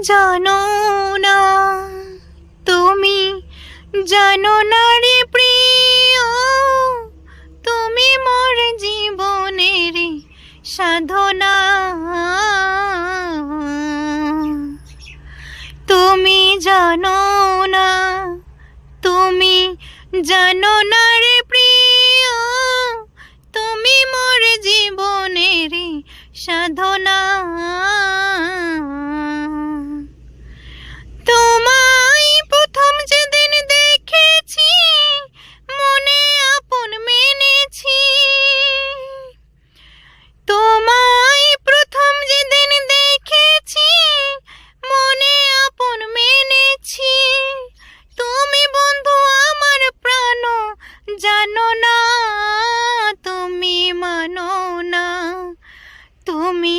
জানো না, তুমি জানো না রে প্রিয়, তুমি মোর জীবনের সাধনা। তুমি জানো না, তুমি জানো না রে প্রিয়, তুমি মোর জীবনের সাধনা। তোমায় প্রথম যেদিন দেখেছি, মনে আপন মেনেছি। তোমায় প্রথম যেদিন দেখেছি, মনে আপন মেনেছি। তুমি বন্ধু আমার প্রাণ, জানো না, তুমি মানো না। তুমি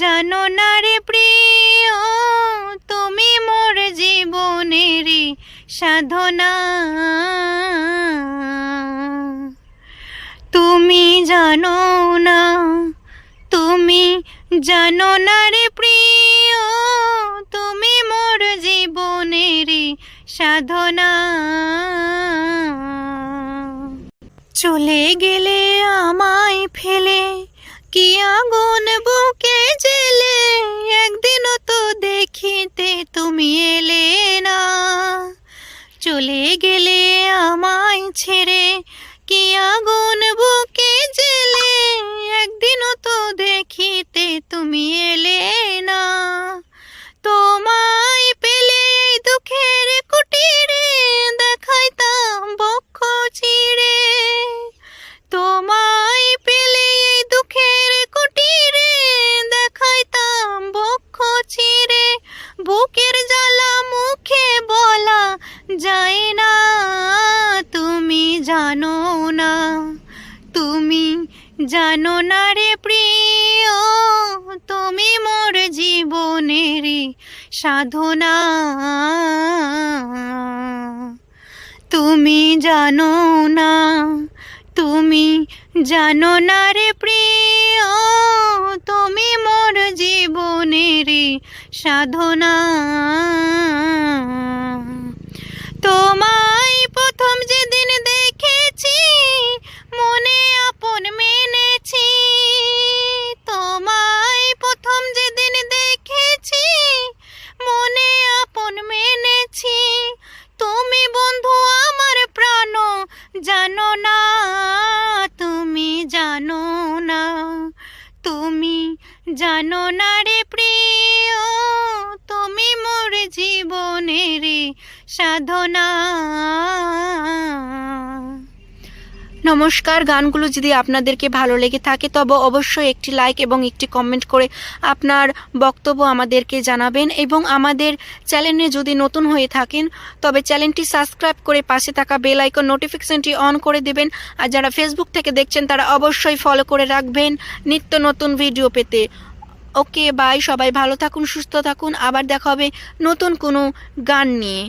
জানো না রে প্রিয়, তুমি মোর জীবনের সাধনা। তুমি জানো না, তুমি জানো না রে প্রিয়, তুমি মোর জীবনের সাধনা। চলে গেলে আমায় ফেলে, কি আগুন বুকে জেলে, একদিনও তো দেখিতে তুমি এলে না। চলে গেলে আমায় ছেড়ে, কি আগুন বুকে জেলে, একদিনও তো দেখিতে তুমি এলে না। তোমায় পেলে এই দুঃখের কুটিরে, দেখাইতাম বক্ষ চিরে। তোমায় পেলে এই দুঃখের কুটিরে, দেখাইতাম বক্ষ চিরে। বুকের জ্বালা মুখে বলা যায় না, তুমি জানো না, তুমি জানো না রে প্রিয়, তুমি মোর জীবনের সাধনা। তুমি জানো না, তুমি জানো না রে প্রিয়, তুমি মোর জীবনের সাধনা। তোমায় প্রথম যেদিন দেখেছি, মনে আপন মেনেছি। তোমায় প্রথম যেদিন দেখেছি, মনে আপন মেনেছি। তুমি বন্ধু আমার প্রাণ, জানো না, তুমি জানো না। তুমি জানো না রে প্রিয়, তুমি মোর জীবনের সাধনা। নমস্কার। গানগুলো যদি আপনাদেরকে ভালো লেগে থাকে তবে অবশ্যই একটি লাইক এবং একটি কমেন্ট করে আপনার বক্তব্য আমাদেরকে জানাবেন, এবং আমাদের চ্যানেলে যদি নতুন হয়ে থাকেন তবে চ্যানেলটি সাবস্ক্রাইব করে পাশে থাকা বেল আইকন নোটিফিকেশনটি অন করে দেবেন। আর যারা ফেসবুক থেকে দেখছেন তারা অবশ্যই ফলো করে রাখবেন নিত্য নতুন ভিডিও পেতে। ওকে বাই, সবাই ভালো থাকুন, সুস্থ থাকুন। আবার দেখা হবে নতুন কোনো গান নিয়ে।